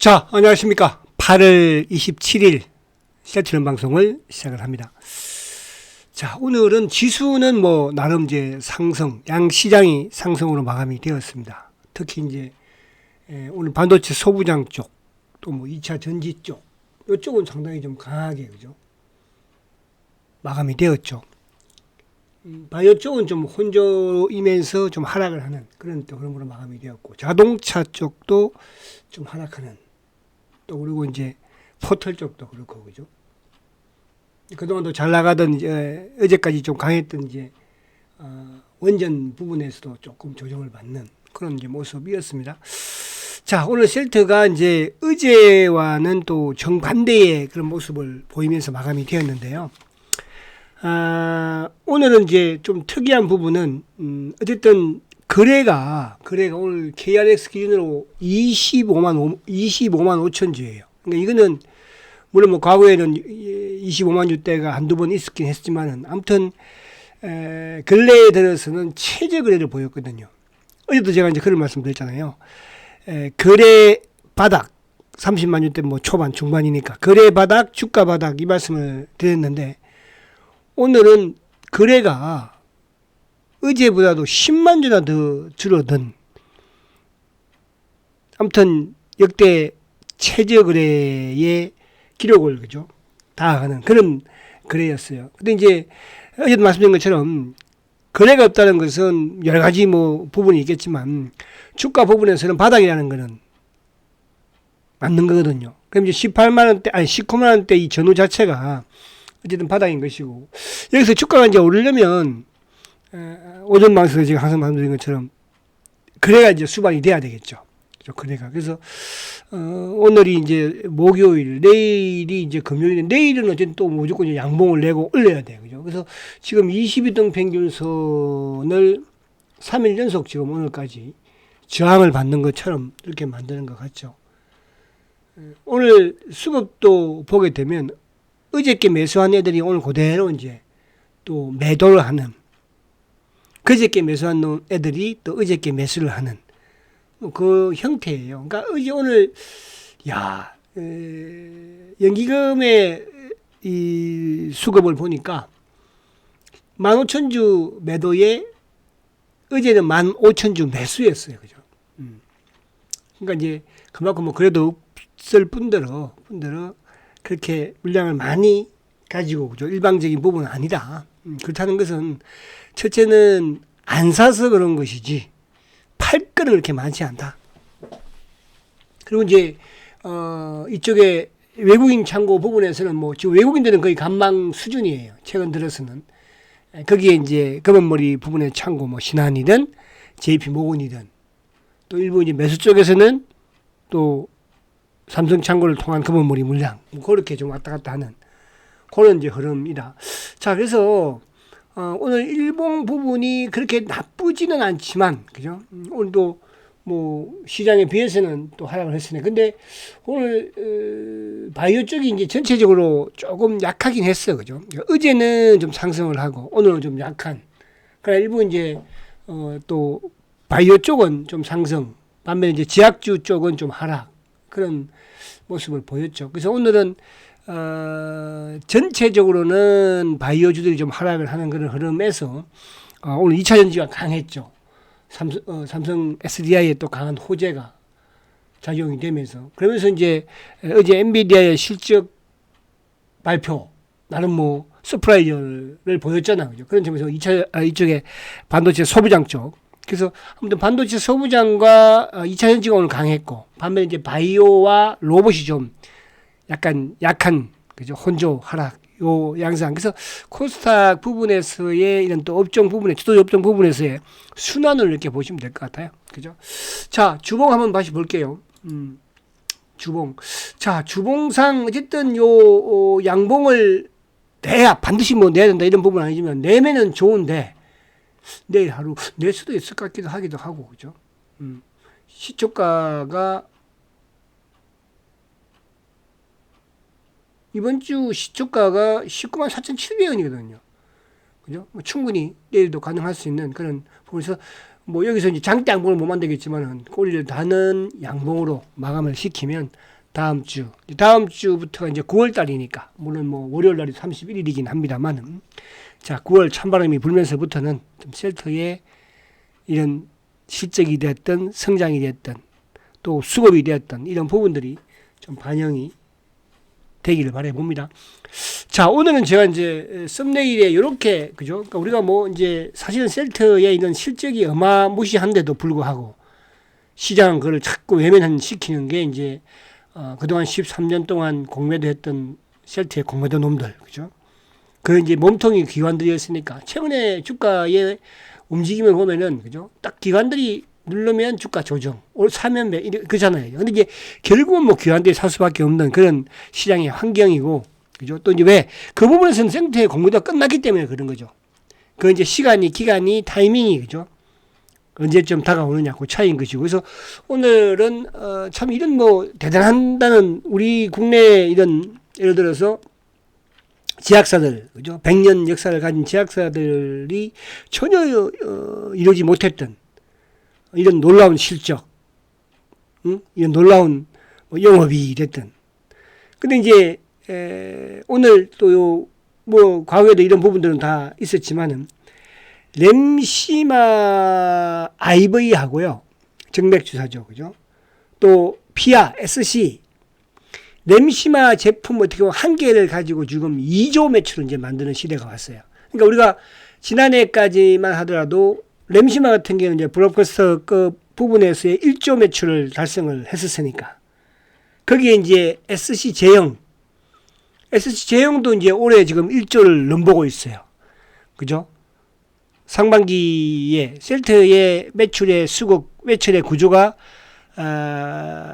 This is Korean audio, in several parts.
자, 안녕하십니까. 8월 27일 세트는 방송을 시작을 합니다. 자, 오늘은 지수는 나름 이제 상승, 양시장이 상승으로 마감이 되었습니다. 특히 이제 오늘 반도체 소부장 쪽, 또 2차 전지 쪽, 이쪽은 상당히 좀 강하게, 그죠? 마감이 되었죠. 바이오 쪽은 좀 혼조이면서 좀 하락을 하는 그런 또 흐름으로 마감이 되었고, 자동차 쪽도 좀 하락하는, 또 그리고 이제 포털 쪽도 그렇고, 그죠? 그동안도 잘 나가던 이제 어제까지 좀 강했던 이제 원전 부분에서도 조금 조정을 받는 그런 이제 모습이었습니다. 자, 오늘 셀트가 이제 어제와는 또 정반대의 그런 모습을 보이면서 마감이 되었는데요. 오늘은 이제 좀 특이한 부분은 어쨌든 거래가 오늘 KRX 기준으로 25만 5천 주예요. 그러니까 이거는 물론 과거에는 25만 주대가 한두 번 있었긴 했지만은 아무튼 근래에 들어서는 최저 거래를 보였거든요. 어제도 제가 이제 그런 말씀드렸잖아요. 거래 바닥 30만 주대 초반 중반이니까 거래 바닥 주가 바닥 이 말씀을 드렸는데, 오늘은 거래가 어제보다도 10만 주나 더 줄어든, 아무튼 역대 최저 거래의 기록을, 그죠, 다하는 그런 거래였어요. 근데 이제 어제도 말씀드린 것처럼 거래가 없다는 것은 여러 가지 부분이 있겠지만 주가 부분에서는 바닥이라는 것은 맞는 거거든요. 그럼 이제 18만 원대, 아니 19만 원대 이 전후 자체가 어쨌든 바닥인 것이고, 여기서 주가가 이제 오르려면 오전 방송에서 제가 항상 말씀드린 것처럼 거래가 이제 수반이 돼야 되겠죠. 거래가. 그래서 오늘이 이제 목요일, 내일이 이제 금요일인데, 내일은 어쨌든 또 무조건 이제 양봉을 내고 올려야 돼요. 그죠? 그래서 지금 22등 평균선을 3일 연속 지금 오늘까지 저항을 받는 것처럼 이렇게 만드는 것 같죠. 오늘 수급도 보게 되면 어저께 매수한 애들이 오늘 그대로 이제 또 매도를 하는, 그저께 매수한 애들이 또 어저께 매수를 하는 그 형태예요. 그러니까 어제 오늘 연기금의 이 수급을 보니까 15,000주 매도에 어제는 15,000주 매수였어요. 그죠? 그러니까 이제 그만큼 그래도 없을 뿐더러 그렇게 물량을 많이 가지고, 그죠, 일방적인 부분은 아니다. 그렇다는 것은 첫째는 안 사서 그런 것이지 팔 거는 그렇게 많지 않다. 그리고 이제 이쪽에 외국인 창고 부분에서는 지금 외국인들은 거의 간망 수준이에요. 최근 들어서는 거기에 이제 검은머리 부분의 창고 신한이든 JP모건이든, 또 일부 이제 매수 쪽에서는 또 삼성 창고를 통한 검은머리 물량 그렇게 좀 왔다 갔다 하는 그런 이제 흐름이다. 자, 그래서 오늘 일봉 부분이 그렇게 나쁘지는 않지만, 그죠? 오늘도 시장에 비해서는 또 하락을 했으네. 근데 오늘 바이오 쪽이 이제 전체적으로 조금 약하긴 했어, 그죠? 어제는 좀 상승을 하고 오늘은 좀 약한. 그러니까 일부 이제 또 바이오 쪽은 좀 상승, 반면에 이제 지약주 쪽은 좀 하락, 그런 모습을 보였죠. 그래서 오늘은 전체적으로는 바이오주들이 좀 하락을 하는 그런 흐름에서 오늘 2차 전지가 강했죠. 삼성 SDI에 또 강한 호재가 작용이 되면서, 그러면서 이제 어제 엔비디아의 실적 발표 나름 서프라이즈를 보였잖아요. 그죠? 그런 점에서 이쪽에 반도체 소부장 쪽, 그래서 아무튼 반도체 소부장과 2차 전지가 오늘 강했고, 반면에 이제 바이오와 로봇이 좀 약간 약한, 그죠, 혼조 하락 요 양상. 그래서 코스닥 부분에서의 이런 또 업종 부분에, 주도 업종 부분에서의 순환을 이렇게 보시면 될 것 같아요. 그죠? 자, 주봉 한번 다시 볼게요. 주봉. 자, 주봉상 어쨌든 요 양봉을 내야 반드시 내야 된다 이런 부분 아니지만 내면은 좋은데, 내일 하루 낼 수도 있을 것 같기도 하기도 하고, 그죠? 시초가가 이번 주 시초가가 19만 4,700원이거든요. 그죠? 충분히 내일도 가능할 수 있는 그런 부분에서 뭐 여기서 이제 장대 양봉을 못 만들겠지만은 꼬리를 다는 양봉으로 마감을 시키면 다음 주부터가 이제 9월 달이니까 물론 뭐 월요일 날이 31일이긴 합니다만은 자 9월 찬바람이 불면서부터는 좀 셀터의 이런 실적이 됐던 성장이 됐던 또 수급이 되었던 이런 부분들이 좀 반영이 되기를 바래 봅니다. 자, 오늘은 제가 이제 썸네일에 이렇게 그죠? 그러니까 우리가 뭐 이제 사실은 셀트의 이런 실적이 어마무시한데도 불구하고 시장 그걸 자꾸 외면한 시키는 게 이제 그동안 13년 동안 공매도 했던 셀트의 공매도 놈들 그죠? 그 이제 몸통이 기관들이었으니까 최근에 주가의 움직임을 보면은 그죠? 딱 기관들이 누르면 주가 조정, 사면 매, 그잖아요. 근데 이제 결국은 뭐 기관들이 살 수밖에 없는 그런 시장의 환경이고, 그죠? 또 이제 왜 그 부분에서는 생태의 공부가 끝났기 때문에 그런 거죠. 그 이제 시간이, 기간이, 타이밍이 그죠? 언제쯤 다가오느냐 그 차이인 것이고, 그래서 오늘은 참 이런 뭐 대단한다는 우리 국내 이런 예를 들어서 제약사들, 그죠? 100년 역사를 가진 제약사들이 전혀 이루지 못했던 이런 놀라운 실적, 이런 놀라운 영업이 됐던. 근데 이제 오늘 또 뭐 과거에도 이런 부분들은 다 있었지만은 렘시마 IV하고요, 정맥 주사죠, 그죠? 또 피아 SC 렘시마 제품 어떻게 보면 한 개를 가지고 지금 2조 매출을 이제 만드는 시대가 왔어요. 그러니까 우리가 지난해까지만 하더라도 렘시마 같은 경우는 이제 블록버스터급 부분에서의 1조 매출을 달성을 했었으니까 거기에 이제 SC 제형도 이제 올해 지금 1조를 넘보고 있어요. 그죠? 상반기에 셀트의 매출의 수급, 매출의 구조가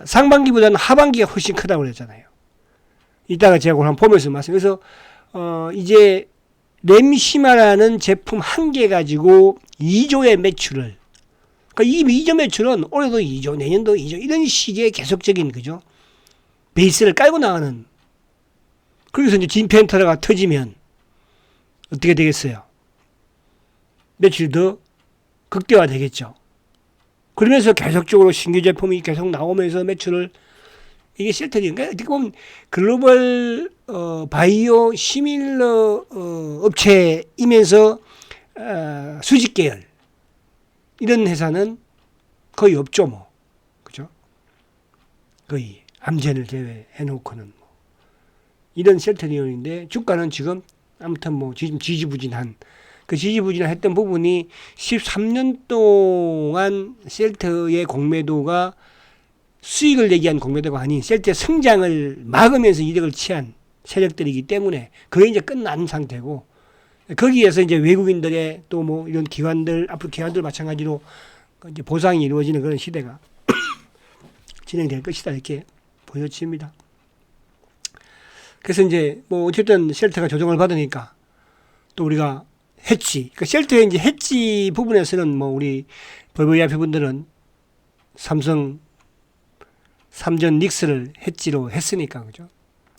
상반기보다는 하반기가 훨씬 크다고 그랬잖아요. 이따가 제가 그걸 한번 보면서 말씀드려요. 그래서 이제 렘시마라는 제품 한 개 가지고 2조의 매출을, 그러니까 이 2조 매출은 올해도 2조, 내년도 2조 이런 식의 계속적인 그죠? 베이스를 깔고 나가는. 그래서 이제 진펜터가 터지면 어떻게 되겠어요? 매출이 더 극대화 되겠죠. 그러면서 계속적으로 신규 제품이 계속 나오면서 매출을 이게 셀트니까 어떻게 보면 글로벌 바이오 시밀러 업체이면서 수직 계열 이런 회사는 거의 없죠, 뭐 그죠? 거의 암젠을 제외해 놓고는 뭐. 이런 셀트리온인데 주가는 지금 아무튼 뭐 지금 지지부진한 그 지지부진했던 부분이 13년 동안 셀트의 공매도가 수익을 내기 위한 공매도가 아닌 셀트의 성장을 막으면서 이득을 취한 세력들이기 때문에 그게 이제 끝난 상태고 거기에서 이제 외국인들의 또 뭐 이런 기관들 앞으로 기관들 마찬가지로 이제 보상이 이루어지는 그런 시대가 진행될 것이다 이렇게 보여집니다. 그래서 이제 뭐 어쨌든 셀트가 조정을 받으니까 또 우리가 해치, 그러니까 셀트의 이제 해치 부분에서는 뭐 우리 VVIP 분들은 삼성, 삼전 닉스를 해치로 했으니까 그죠.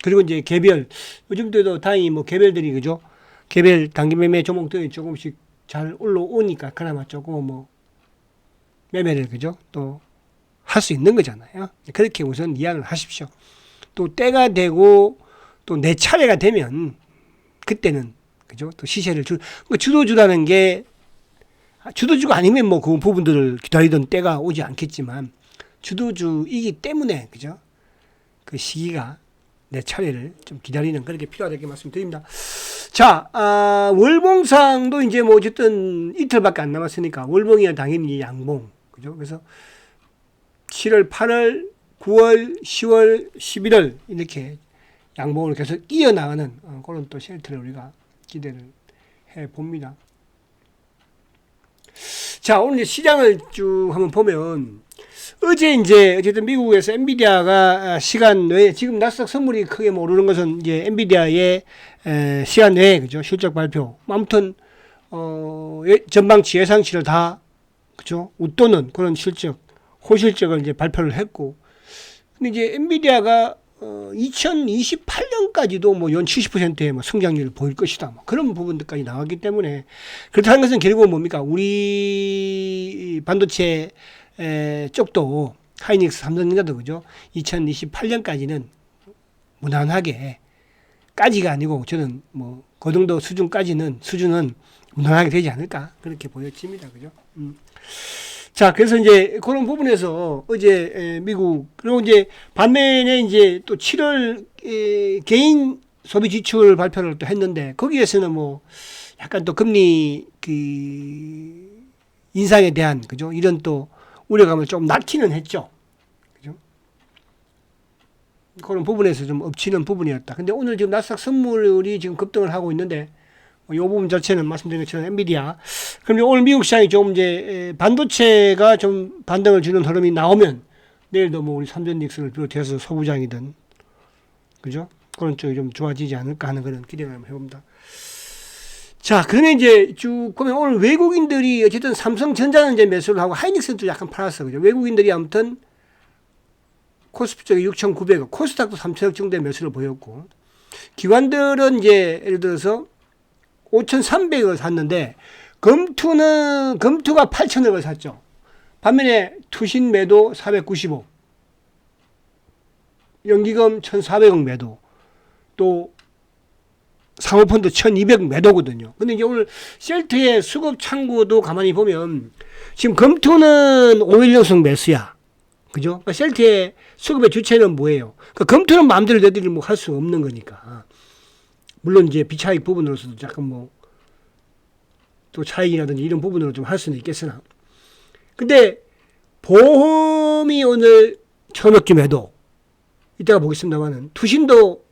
그리고 이제 개별 요즘도 다행히 뭐 개별들이 그죠. 개별 단기 매매 종목들이 조금씩 잘 올라오니까 그나마 조금 뭐 매매를 그죠. 또 할 수 있는 거잖아요. 그렇게 우선 이해를 하십시오. 또 때가 되고 또 내 차례가 되면 그때는 그죠? 또 시세를 주도주라는 게 주도주가 아니면 뭐 그 부분들을 기다리던 때가 오지 않겠지만 주도주이기 때문에 그죠? 그 시기가 내 차례를 좀 기다리는 그렇게 필요하다고 말씀드립니다. 자, 월봉상도 이제 뭐 어쨌든 이틀밖에 안 남았으니까 월봉이야 당연히 양봉 그죠? 그래서 7월, 8월, 9월, 10월, 11월 이렇게 양봉을 계속 이어나가는 그런 또 셀트를 우리가 기대를 해 봅니다. 자, 오늘 시장을 쭉 한번 보면 어제 이제 어쨌든 미국에서 엔비디아가 시간 외에 지금 나스닥 선물이 크게 모르는 것은 이제 엔비디아의 시간 외에 그죠 실적 발표. 아무튼 전망치 예상치를 다 그죠 웃도는 그런 실적 호실적을 이제 발표를 했고, 근데 이제 엔비디아가 2028년까지도 뭐 연 70%의 뭐 성장률을 보일 것이다. 뭐 그런 부분들까지 나왔기 때문에 그렇다는 것은 결국은 뭡니까? 우리 반도체 쪽도 하이닉스, 삼성전자도 그죠? 2028년까지는 무난하게 까지가 아니고 저는 뭐 그 정도 수준은 무난하게 되지 않을까 그렇게 보여집니다. 그죠? 자, 그래서 이제 그런 부분에서 어제 미국 그리고 이제 반면에 이제 또 7월 개인 소비 지출 발표를 또 했는데 거기에서는 뭐 약간 또 금리 그 인상에 대한 그죠? 이런 또 우려감을 좀 낳기는 했죠. 그죠? 그런 부분에서 좀 엎치는 부분이었다. 근데 오늘 지금 나스닥 선물이 지금 급등을 하고 있는데 이 부분 자체는 말씀드린 것처럼 엔비디아. 그럼 오늘 미국 시장이 좀 이제 반도체가 좀 반등을 주는 흐름이 나오면 내일도 뭐 우리 삼전닉스를 비롯해서 소부장이든 그죠? 그런 쪽이 좀 좋아지지 않을까 하는 그런 기대를 한번 해봅니다. 자, 그러면 이제 쭉 보면 오늘 외국인들이 어쨌든 삼성전자는 이제 매수를 하고 하이닉스는 또 약간 팔았어. 그죠? 외국인들이 아무튼 코스피 쪽에 6,900억, 코스닥도 3,000억 정도의 매수를 보였고 기관들은 이제 예를 들어서 5,300억을 샀는데 검투가 8,000억을 샀죠. 반면에 투신 매도 495, 연기금 1,400억 매도, 또 상호펀드 1,200억 매도거든요. 근데 이제 오늘 셀트의 수급 창구도 가만히 보면 지금 검투는 5일 연속 매수야. 그죠? 그러니까 셀트의 수급의 주체는 뭐예요? 그러니까 검투는 마음대로 너희들이 뭐 할 수 없는 거니까. 물론 이제 비차익 부분으로서도 약간 뭐 또 차익이라든지 이런 부분으로 좀 할 수는 있겠으나 근데 보험이 오늘 1,000억쯤 매도 이따가 보겠습니다만은 투신도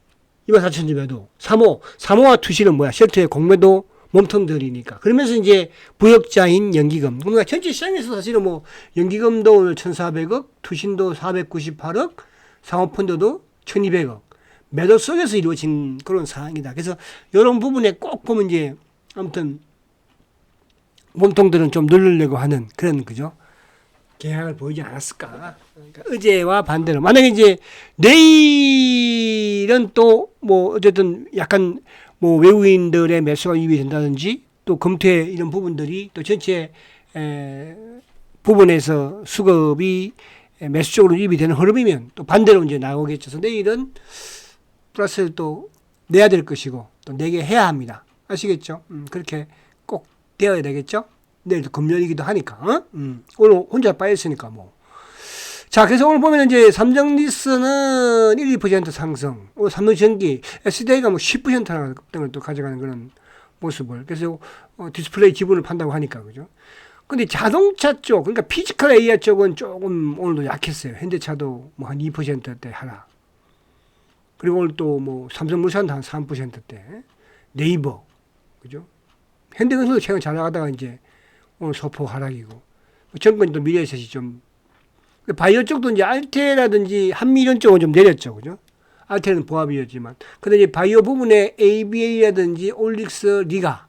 24,000점 매도 3호와 투신은 뭐야? 쉘터의 공매도 몸통들이니까 그러면서 이제 부역자인 연기금 그러니까 전체 시장에서 사실은 뭐 연기금도 오늘 1,400억 투신도 498억 상호펀드도 1,200억 매도 속에서 이루어진 그런 상황이다. 그래서 이런 부분에 꼭 보면 이제 아무튼 몸통들은 좀 누르려고 하는 그런 그죠? 경향을 보이지 않았을까? 그러니까 어제와 반대로 만약에 이제 내일은 또 뭐 어쨌든 약간 뭐 외국인들의 매수가 유입이 된다든지 또 검토에 이런 부분들이 또 전체 부분에서 수급이 매수 쪽으로 유입이 되는 흐름이면 또 반대로 이제 나오겠죠. 그래서 내일은 플러스를 또 내야 될 것이고 또 내게 해야 합니다. 아시겠죠? 그렇게 꼭 되어야 되겠죠? 내일도 금요일이기도 하니까. 오늘 혼자 빠졌으니까 뭐. 자, 그래서 오늘 보면 이제 삼성리스는 1, 2% 상승. 오늘 삼성전기, SDI가 뭐 10%나 급등을 또 가져가는 그런 모습을. 그래서 디스플레이 지분을 판다고 하니까 그죠? 근데 자동차 쪽, 그러니까 피지컬 AI 쪽은 조금 오늘도 약했어요. 현대차도 뭐 한 2%대 하락. 그리고 오늘 또 뭐 삼성물산도 한 3%대. 네이버, 그죠? 현대건설도 최근 잘 나가다가 이제 오늘 소폭 하락이고. 정권도 미래에셋이 좀. 바이오 쪽도 이제 알테라든지 한미 이런 쪽은 좀 내렸죠. 그죠? 알테는 보합이었지만. 근데 이제 바이오 부분에 ABA라든지 올릭스, 리가,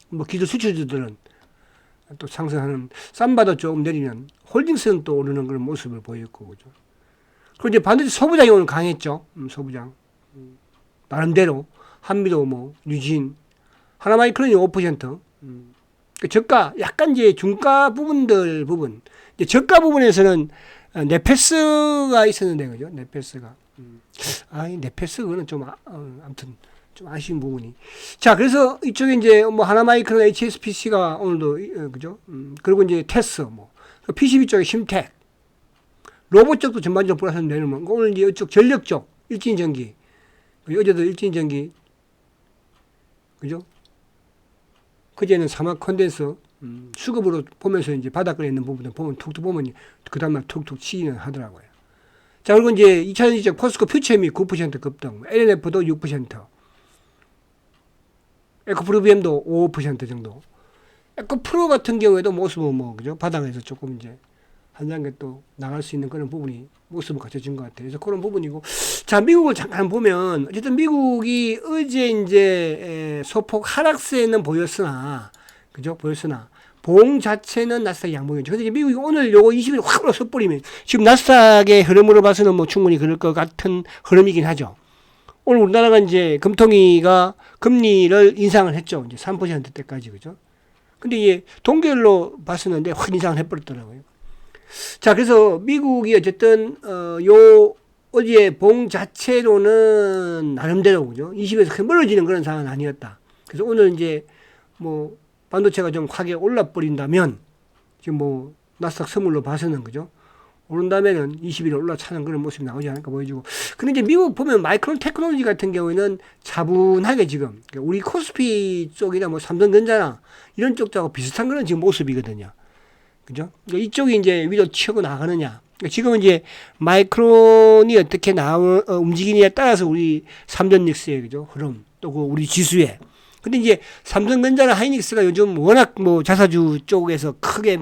뭐 기술 수출주들은 또 상승하는, 쌈바도 조금 내리면 홀딩스는 또 오르는 그런 모습을 보였고, 그죠? 그리고 이제 반드시 소부장이 오늘 강했죠. 소부장. 나름대로. 한미도 뭐, 유진, 하나마이크론이 5%. 저가, 약간 이제 중가 부분. 이제 저가 부분에서는 네페스가 있었는데, 그죠? 네페스가. 네페스, 그거는 좀, 아무튼, 좀 아쉬운 부분이. 자, 그래서 이쪽에 이제 뭐 하나마이크론 HSPC가 오늘도, 그죠? 그리고 이제 테스, 뭐. PCB 쪽에 심텍. 로봇 쪽도 전반적으로 플러스 내놓으면, 오늘 이제 이쪽 전력 쪽, 일진전기. 어제도 일진전기. 그죠? 그제는 사막 컨덴서 수급으로 보면서 이제 바닥권에 있는 부분을 보면 툭툭 보면 그 다음날 툭툭 치기는 하더라고요. 자, 그리고 이제 2020 포스코 퓨처엠이 9% 급등, LNF도 6%, 에코프로비엠도 5% 정도. 에코프로 같은 경우에도 모습은 뭐, 그죠? 바닥에서 조금 이제 한 단계 또 나갈 수 있는 그런 부분이 모습을 갖춰진 것 같아요. 그래서 그런 부분이고. 자, 미국을 잠깐 보면, 어쨌든 미국이 어제 이제 소폭 하락세는 보였으나, 그죠? 보였으나, 봉 자체는 나스닥 양봉이죠. 근데 미국이 오늘 요거 20일 확 올라서버리면 지금 나스닥의 흐름으로 봐서는 뭐 충분히 그럴 것 같은 흐름이긴 하죠. 오늘 우리나라가 이제 금통위가 금리를 인상을 했죠. 이제 3%대까지, 그죠? 근데 이게 동결로 봤었는데 확 인상을 해버렸더라고요. 자, 그래서 미국이 어쨌든, 어제 봉 자체로는 나름대로, 그죠? 20에서 크게 멀어지는 그런 상황은 아니었다. 그래서 오늘 이제 뭐 반도체가 좀 크게 올라버린다면, 지금 뭐 나스닥 선물로 봐서는, 그죠? 오른다면은 20일 올라차는 그런 모습이 나오지 않을까 보여지고. 근데 이제 미국 보면 마이크론 테크놀로지 같은 경우에는 차분하게 지금 우리 코스피 쪽이나 뭐 삼성전자나 이런 쪽하고 비슷한 그런 지금 모습이거든요. 그죠? 그러니까 이쪽이 이제 위로 치고 나가느냐. 그러니까 지금은 이제 마이크론이 어떻게 움직이느냐에 따라서 우리 삼전닉스의, 그죠? 흐름, 또 그 우리 지수에. 근데 이제 삼성전자나 하이닉스가 요즘 워낙 뭐 자사주 쪽에서 크게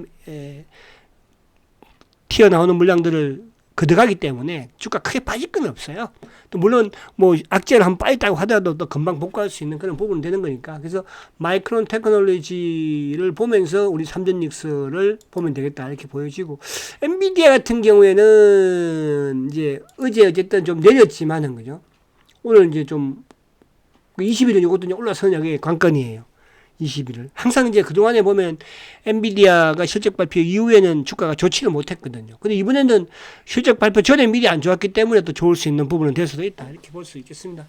튀어나오는 물량들을 거둬가기 때문에 주가 크게 빠질 건 없어요. 또 물론 뭐 악재를 한번 빠졌다고 하더라도 또 금방 복구할 수 있는 그런 부분은 되는 거니까. 그래서 마이크론 테크놀로지를 보면서 우리 삼전닉스를 보면 되겠다 이렇게 보여지고, 엔비디아 같은 경우에는 이제 어제 어쨌든 좀 내렸지만은, 그죠? 오늘 이제 좀 20일은 이것도 올라서는 게 관건이에요. 21일. 항상 이제 그동안에 보면 엔비디아가 실적 발표 이후에는 주가가 좋지는 못했거든요. 근데 이번에는 실적 발표 전에 미리 안 좋았기 때문에 또 좋을 수 있는 부분은 될 수도 있다. 이렇게 볼 수 있겠습니다.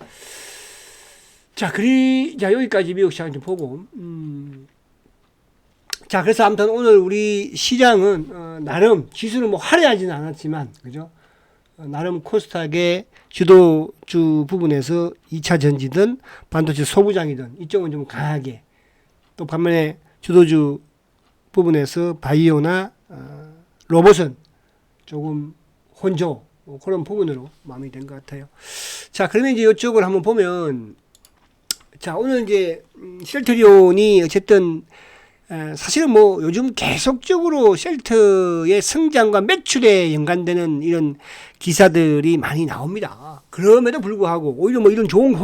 자, 자, 여기까지 미국 시장 좀 보고, 자, 그래서 아무튼 오늘 우리 시장은, 나름 지수는 뭐 화려하지는 않았지만, 그죠? 나름 코스닥의 주도주 부분에서 2차 전지든 반도체 소부장이든 이쪽은 좀 강하게, 또 반면에 주도주 부분에서 바이오나 로봇은 조금 혼조, 그런 부분으로 마음이 된 것 같아요. 자, 그러면 이제 이쪽을 한번 보면, 자, 오늘 이제 셀트리온이 어쨌든 사실은 뭐 요즘 계속적으로 셀트의 성장과 매출에 연관되는 이런 기사들이 많이 나옵니다. 그럼에도 불구하고 오히려 뭐 이런 좋은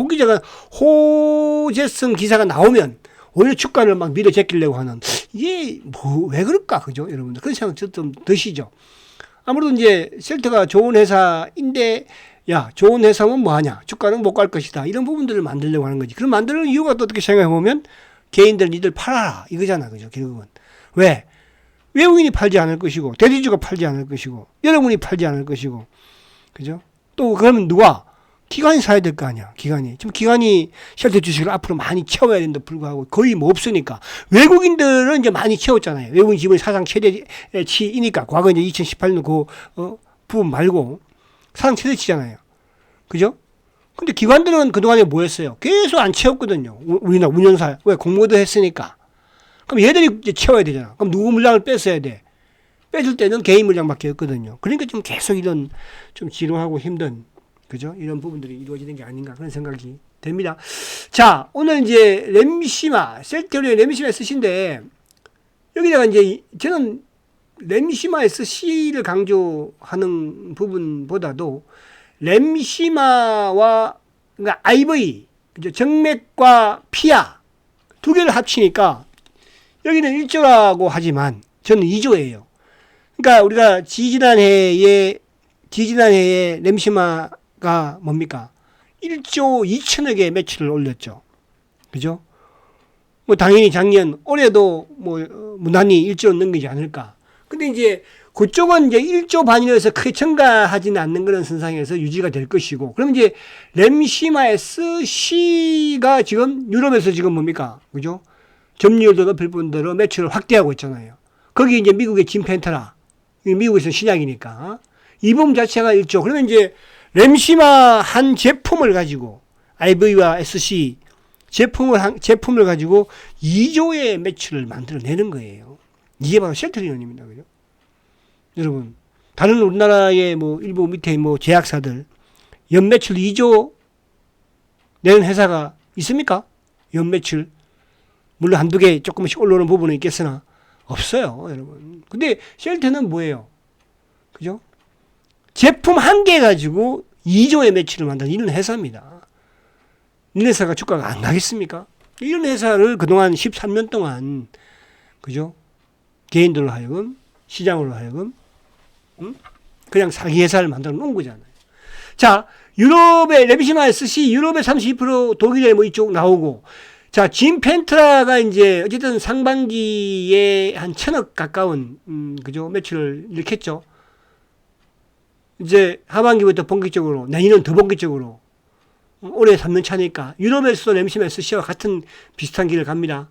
호재성 기사가 나오면 오히려 주가를 막 밀어 제끼려고 하는, 이게 뭐 왜 그럴까, 그죠, 여러분들? 그런 생각 좀 드시죠. 아무래도 이제 셀트가 좋은 회사인데, 야, 좋은 회사면 뭐 하냐, 주가는 못 갈 것이다, 이런 부분들을 만들려고 하는 거지. 그럼 만드는 이유가 또 어떻게 생각해 보면 개인들 니들 팔아라 이거잖아, 그죠? 결국은 왜 외국인이 팔지 않을 것이고 대리주가 팔지 않을 것이고 여러분이 팔지 않을 것이고, 그죠? 또 그러면 누가? 기관이 사야 될 거 아니야. 기관이 지금 기관이 셀트 주식을 앞으로 많이 채워야 된다 불구하고 거의 뭐 없으니까, 외국인들은 이제 많이 채웠잖아요. 외국인 지분이 사상 최대치이니까. 과거 이제 2018년 그 부분 말고 사상 최대치잖아요, 그죠? 근데 기관들은 그동안에 뭐 했어요? 계속 안 채웠거든요. 우리나라 운영사. 왜? 공모도 했으니까. 그럼 얘들이 이제 채워야 되잖아. 그럼 누구 물량을 뺐어야 돼? 뺏을 때는 개인 물량밖에 없거든요. 그러니까 좀 계속 이런 좀 지루하고 힘든, 그죠? 이런 부분들이 이루어지는 게 아닌가 그런 생각이 됩니다. 자, 오늘 이제 램시마, 셀트리온의 램시마 SC인데, 여기다가 이제 저는 램시마 SC를 강조하는 부분보다도 램시마와 그러니까 IV, 그죠? 정맥과 피아 두 개를 합치니까 여기는 1조라고 하지만 저는 2조예요. 그러니까 우리가 지지난해에 램시마가 뭡니까? 1조 2천억의 매출을 올렸죠. 그죠? 뭐 당연히 작년 올해도 뭐 무난히 1조 넘기지 않을까. 근데 이제 그쪽은 이제 1조 반이라서 크게 증가하지는 않는 그런 선상에서 유지가 될 것이고, 그럼 이제 램시마 SC가 지금 유럽에서 지금 뭡니까? 그죠? 점유율도 높일 뿐더러 매출을 확대하고 있잖아요. 거기 이제 미국의 진펜터라. 미국에서 신약이니까. 이 부분 자체가 1조. 그러면 이제 램시마 한 제품을 가지고 IV와 SC 제품을 가지고 2조의 매출을 만들어내는 거예요. 이게 바로 셀트리온입니다. 그죠? 여러분, 다른 우리나라의 뭐 일부 밑에 뭐 제약사들 연매출 2조 내는 회사가 있습니까? 연매출. 물론 한두 개 조금씩 올라오는 부분은 있겠으나 없어요, 여러분. 근데 셀트는 뭐예요? 그죠? 제품 한 개 가지고 2조의 매출을 만드는 이런 회사입니다. 이런 회사가 주가가 안 가겠습니까? 이런 회사를 그동안 13년 동안, 그죠? 개인들로 하여금, 시장으로 하여금, 그냥 사기 회사를 만들어 놓은 거잖아요. 자, 유럽의 레비시마 SC, 유럽의 32%, 독일의 뭐 이쪽 나오고, 자, 짐 펜트라가 이제 어쨌든 상반기에 한 1,000억 가까운, 그죠? 매출을 일으켰죠. 이제 하반기부터 본격적으로, 내년은 더 본격적으로, 올해 3년 차니까, 유럽에서도 레비시마 SC와 같은 비슷한 길을 갑니다.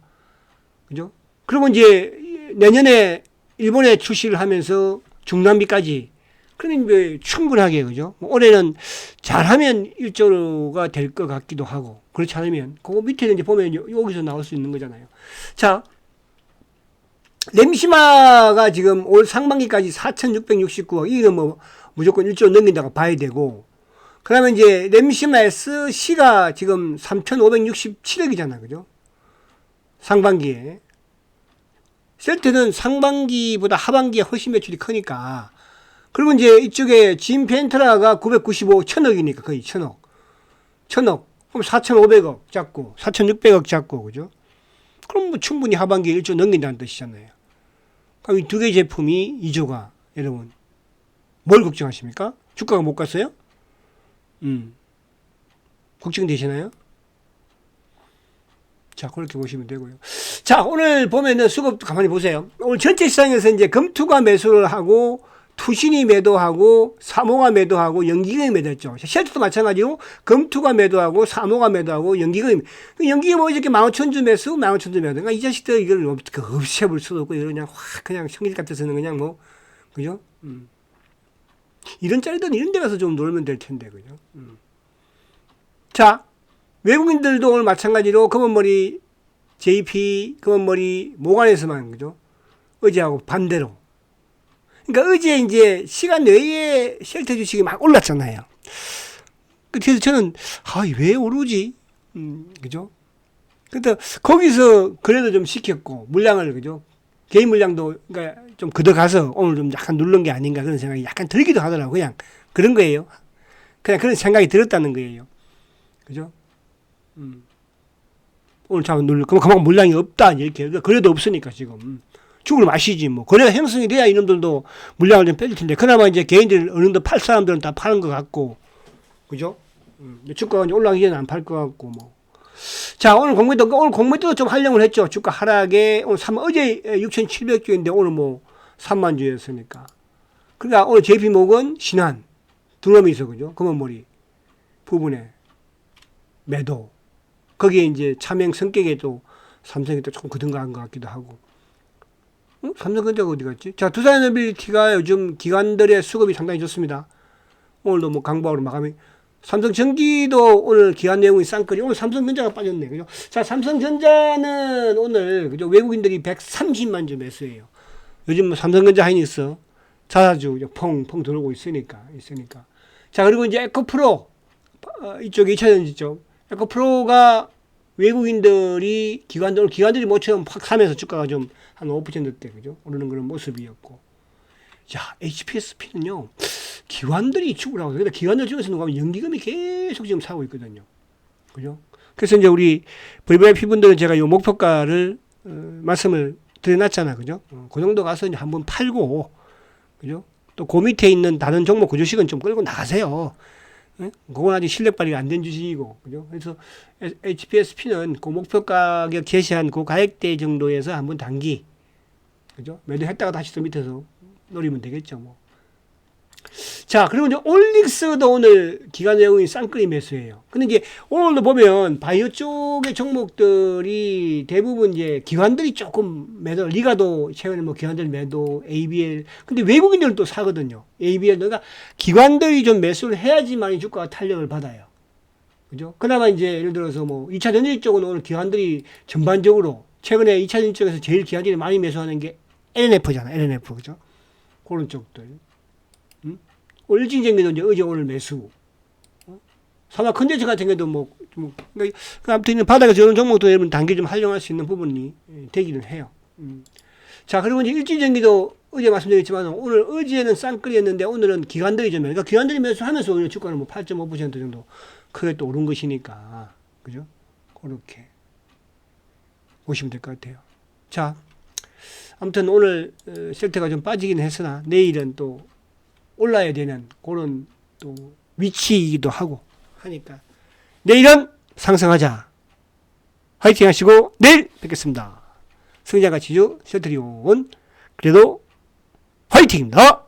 그죠? 그리고 이제 내년에 일본에 출시를 하면서 중남미까지, 그러면 이제 충분하게, 그죠? 올해는 잘하면 1조가 될 것 같기도 하고, 그렇지 않으면, 그거 밑에는 이제 보면 여기서 나올 수 있는 거잖아요. 자, 램시마가 지금 올 상반기까지 4,669억, 이거는 뭐 무조건 1조 넘긴다고 봐야 되고, 그 다음에 이제 램시마 SC가 지금 3,567억이잖아, 그죠? 상반기에. 셀트는 상반기보다 하반기에 훨씬 매출이 크니까. 그리고 이제 이쪽에 짐 펜트라가 995, 1,000억이니까 거의 1,000억. 1,000억. 그럼 4,500억 잡고, 4,600억 잡고, 그죠? 그럼 뭐 충분히 하반기에 1조 넘긴다는 뜻이잖아요. 그럼 이 두 개 제품이 2조가, 여러분. 뭘 걱정하십니까? 주가가 못 갔어요? 걱정되시나요? 자, 그렇게 보시면 되고요. 자, 오늘 보면은 수급 가만히 보세요. 오늘 전체 시장에서 이제 금투가 매수를 하고, 투신이 매도하고, 사모가 매도하고, 연기금이 매도했죠. 쉘트도 마찬가지로 금투가 매도하고, 사모가 매도하고, 연기금이. 연기금 뭐 이렇게 15,000주 매수, 15,000주 매도. 그러니까 이 자식들 이걸 없애볼 수도 없고, 그냥 확, 그냥 성질 같아서는 그냥 뭐, 그죠? 이런 짜리들은 이런 데 가서 좀 놀면 될 텐데, 그죠? 자, 외국인들도 오늘 마찬가지로 검은머리 JP, 검은머리 모간에서만, 그죠? 어제하고 반대로. 그러니까 어제 이제 시간 외에 쉘터 주식이 막 올랐잖아요. 그래서 저는, 왜 오르지? 그죠? 근데 거기서 그래도 좀 시켰고, 물량을, 그죠? 개인 물량도, 그러니까 좀 걷어가서 오늘 좀 약간 누른 게 아닌가 그런 생각이 약간 들기도 하더라고요. 그냥 그런 거예요. 그냥 그런 생각이 들었다는 거예요. 그죠? 오늘 잠깐 눌러. 그만큼 물량이 없다. 이렇게. 그래도 없으니까 지금. 죽을 마시지 뭐. 거래가 형성이 돼야 이놈들도 물량을 좀 빼줄 텐데. 그나마 이제 개인들 어느 정도 팔 사람들은 다 파는 것 같고. 그죠? 주가가 이제 올라가기 전에 안 팔 것 같고 뭐. 자, 오늘 공매도 좀 활용을 했죠. 주가 하락에 오늘 어제 6,700주인데 오늘 뭐 3만 주였으니까. 그러니까 오늘 JP모건 신한 두 놈이서 그죠? 검은머리 부분에 매도. 거기에 이제 차명 성격에도 삼성이 또 조금 그든가한 것 같기도 하고. 삼성전자가 어디 갔지? 자, 두산에너빌리티가 요즘 기관들의 수급이 상당히 좋습니다. 오늘도 뭐 강보하로 마감이. 삼성전기도 오늘 기관 내용이 쌍끌이. 오늘 삼성전자가 빠졌네. 그죠? 자, 삼성전자는 오늘, 그죠? 외국인들이 130만 주 매수해요. 요즘 뭐 삼성전자 하이닉스 자사주 펑펑 들어오고 있으니까. 자, 그리고 이제 에코프로, 이쪽에 2차전지 쪽. 에코프로가 외국인들이 기관들이 모처럼 확 사면서 주가가 좀 한 5%대, 그죠? 오르는 그런 모습이었고. 자, HPSP는요, 기관들이 축을 하고, 근데 기관들 중에서 누가 하면 연기금이 계속 지금 사고 있거든요. 그죠? 그래서 이제 우리 VVIP 분들은 제가 요 목표가를, 말씀을 드려놨잖아. 그죠? 그 정도 가서 이제 한번 팔고, 그죠? 또 그 밑에 있는 다른 종목 그 주식은 좀 끌고 나가세요. 그건 아직 실력 발휘가 안 된 주식이고, 그죠? 그래서 HPSP는 그 목표 가격 제시한 그 가격대 정도에서 한번 단기, 그죠? 매도했다가 다시 또 밑에서 노리면 되겠죠, 뭐. 자, 그리고 이제 올릭스도 오늘 기관 내용이 쌍끌이 매수예요. 근데 이제 오늘도 보면 바이오 쪽의 종목들이 대부분 이제 기관들이 조금 매도, 리가도 최근에 뭐 기관들 매도, ABL. 근데 외국인들은 또 사거든요. ABL. 그러니까 기관들이 좀 매수를 해야지만 주가가 탄력을 받아요. 그죠? 그나마 이제 예를 들어서 뭐 2차 전지 쪽은 오늘 기관들이 전반적으로 최근에 2차 전지 쪽에서 제일 기관들이 많이 매수하는 게 LNF잖아. LNF. 그죠? 그런 쪽들. 일진전기도 이제 어제 오늘 매수. 사마 컨텐츠 같은 경우도 그러니까 아무튼 바닥에서 이런 종목도 여러분 단기 좀 활용할 수 있는 부분이 되기는 해요. 자, 그리고 이제 일진전기도 어제 말씀드렸지만 어제는 쌍끌이었는데 오늘은 기관들이 좀, 그러니까 기관들이 매수하면서 오늘 주가는 뭐 8.5% 정도 크게 또 오른 것이니까. 그죠? 그렇게 보시면 될 것 같아요. 자, 아무튼 오늘 셀트가 좀 빠지긴 했으나 내일은 또 올라야 되는 그런 또 위치이기도 하고 하니까 내일은 상승하자. 화이팅 하시고 내일 뵙겠습니다. 승자가 지주 셀트리온 그래도 화이팅입니다.